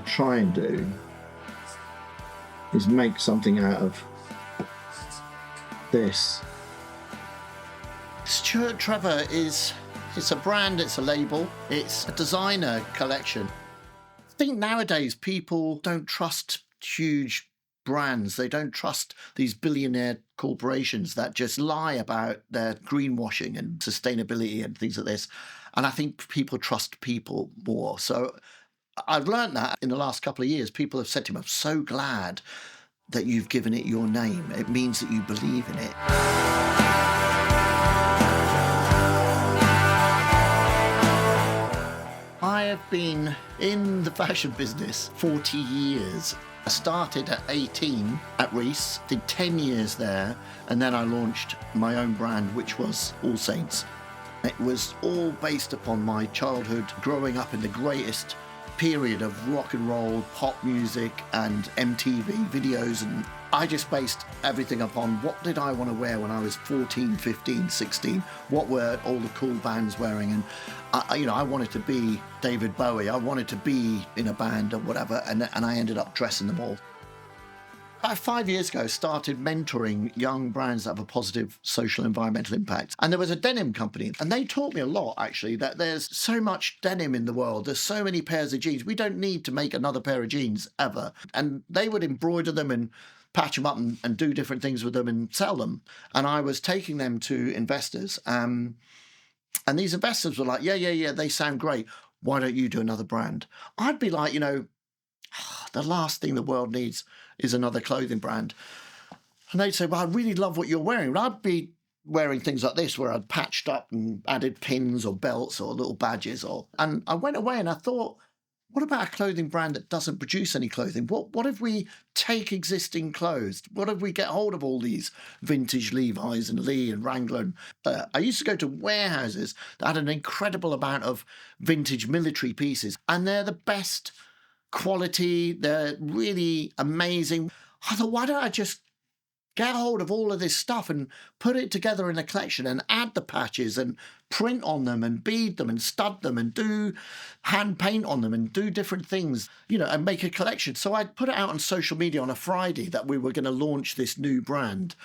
to try and do is make something out of this. Stuart Trevor it's a brand, it's a label, it's a designer collection. I think nowadays people don't trust huge brands. They don't trust these billionaire corporations that just lie about their greenwashing and sustainability and things like this. And I think people trust people more. So I've learned that in the last couple of years. People have said to me, I'm so glad that you've given it your name. It means that you believe in it. I have been in the fashion business 40 years. I started at 18 at Reiss, did 10 years there, and then I launched my own brand, which was All Saints. It was all based upon my childhood, growing up in the greatest period of rock and roll, pop music and MTV videos, and I just based everything upon what did I want to wear when I was 14, 15, 16, what were all the cool bands wearing, and I wanted to be David Bowie, I wanted to be in a band or whatever, and I ended up dressing them all. About 5 years ago, I started mentoring young brands that have a positive social environmental impact. And there was a denim company, and they taught me a lot, actually, that there's so much denim in the world. There's so many pairs of jeans. We don't need to make another pair of jeans ever. And they would embroider them and patch them up and do different things with them and sell them. And I was taking them to investors. And these investors were like, yeah, they sound great. Why don't you do another brand? I'd be like, the last thing the world needs is another clothing brand. And they'd say, well, I really love what you're wearing. And I'd be wearing things like this where I'd patched up and added pins or belts or little badges. And I went away and I thought, what about a clothing brand that doesn't produce any clothing? What if we take existing clothes? What if we get hold of all these vintage Levi's and Lee and Wrangler? I used to go to warehouses that had an incredible amount of vintage military pieces, and they're the best quality, they're really amazing. I thought, why don't I just get hold of all of this stuff and put it together in a collection and add the patches and print on them and bead them and stud them and do hand paint on them and do different things, and make a collection. So I put it out on social media on a Friday that we were going to launch this new brand.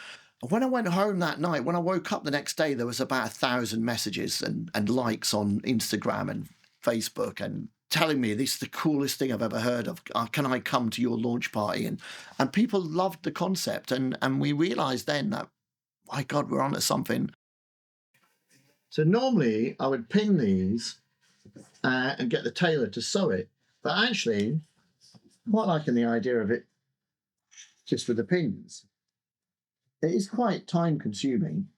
When I went home that night, when I woke up the next day, there was about 1,000 messages and likes on Instagram and Facebook and telling me this is the coolest thing I've ever heard of. Can I come to your launch party? And people loved the concept. And we realised then that, my God, we're onto something. So normally I would pin these and get the tailor to sew it. But actually, I'm quite liking the idea of it just with the pins. It is quite time consuming.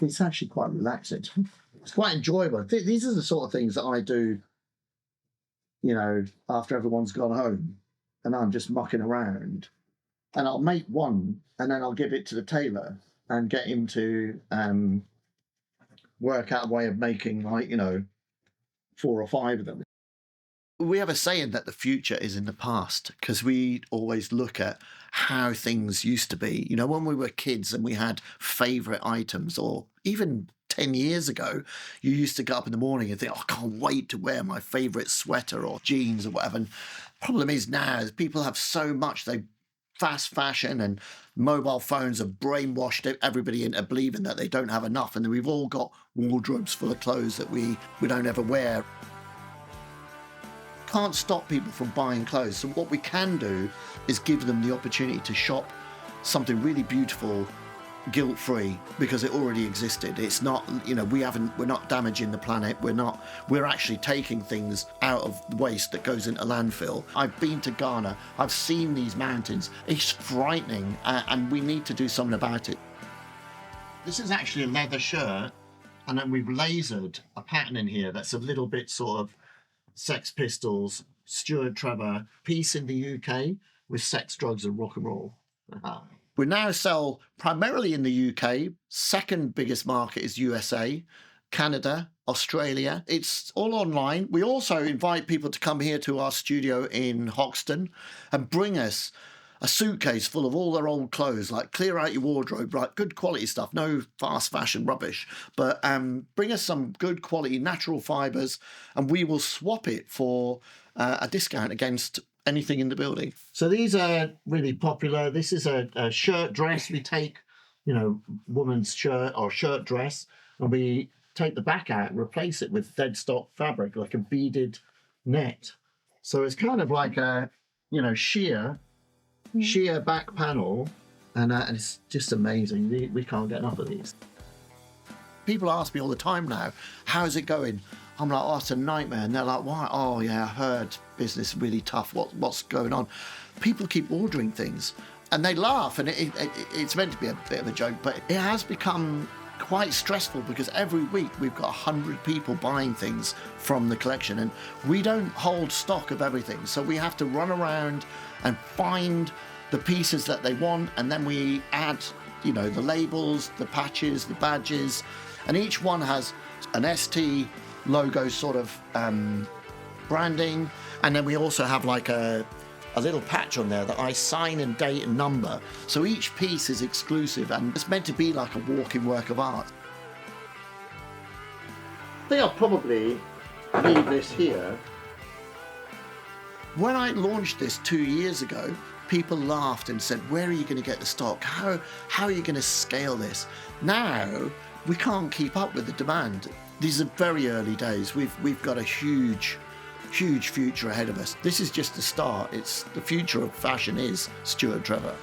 It's actually quite relaxing. It's quite enjoyable. These are the sort of things that I do, after everyone's gone home and I'm just mucking around, and I'll make one and then I'll give it to the tailor and get him to work out a way of making 4 or 5 of them. We have a saying that the future is in the past because we always look at how things used to be. When we were kids and we had favourite items, or even 10 years ago, you used to get up in the morning and think, I can't wait to wear my favourite sweater or jeans or whatever. And the problem is now is people have so much, fast fashion and mobile phones have brainwashed everybody into believing that they don't have enough. And then we've all got wardrobes full of clothes that we don't ever wear. Can't stop people from buying clothes. So what we can do is give them the opportunity to shop something really beautiful guilt-free because it already existed. It's not, we're not damaging the planet. We're actually taking things out of waste that goes into landfill. I've been to Ghana. I've seen these mountains. It's frightening, and we need to do something about it. This is actually a leather shirt, and then we've lasered a pattern in here that's a little bit sort of Sex Pistols, Stuart Trevor, peace in the UK with sex, drugs and rock and roll. We now sell primarily in the UK. Second biggest market is USA, Canada, Australia. It's all online. We also invite people to come here to our studio in Hoxton and bring us a suitcase full of all their old clothes, like clear out your wardrobe, like good quality stuff, no fast fashion rubbish, but bring us some good quality natural fibres and we will swap it for a discount against anything in the building. So these are really popular. This is a shirt dress. We take, woman's shirt or shirt dress, and we take the back out and replace it with dead stock fabric, like a beaded net. So it's kind of like a, sheer back panel, and it's just amazing. We can't get enough of these. People ask me all the time now, how's it going? I'm like, oh, it's a nightmare. And they're like, why? Oh, yeah, I heard business really tough. What's going on? People keep ordering things and they laugh, and it's meant to be a bit of a joke, but it has become quite stressful because every week we've got 100 people buying things from the collection, and we don't hold stock of everything. So we have to run around and find the pieces that they want, and then we add, the labels, the patches, the badges, and each one has an ST logo sort of branding, and then we also have like a little patch on there that I sign and date and number, so each piece is exclusive and it's meant to be like a walking work of art. I think I'll probably leave this here. When I launched this 2 years ago, people laughed and said, where are you going to get the stock? How are you going to scale this? Now we can't keep up with the demand. These are very early days. We've got a huge future ahead of us. This is just the start. It's the future of fashion is Stuart Trevor.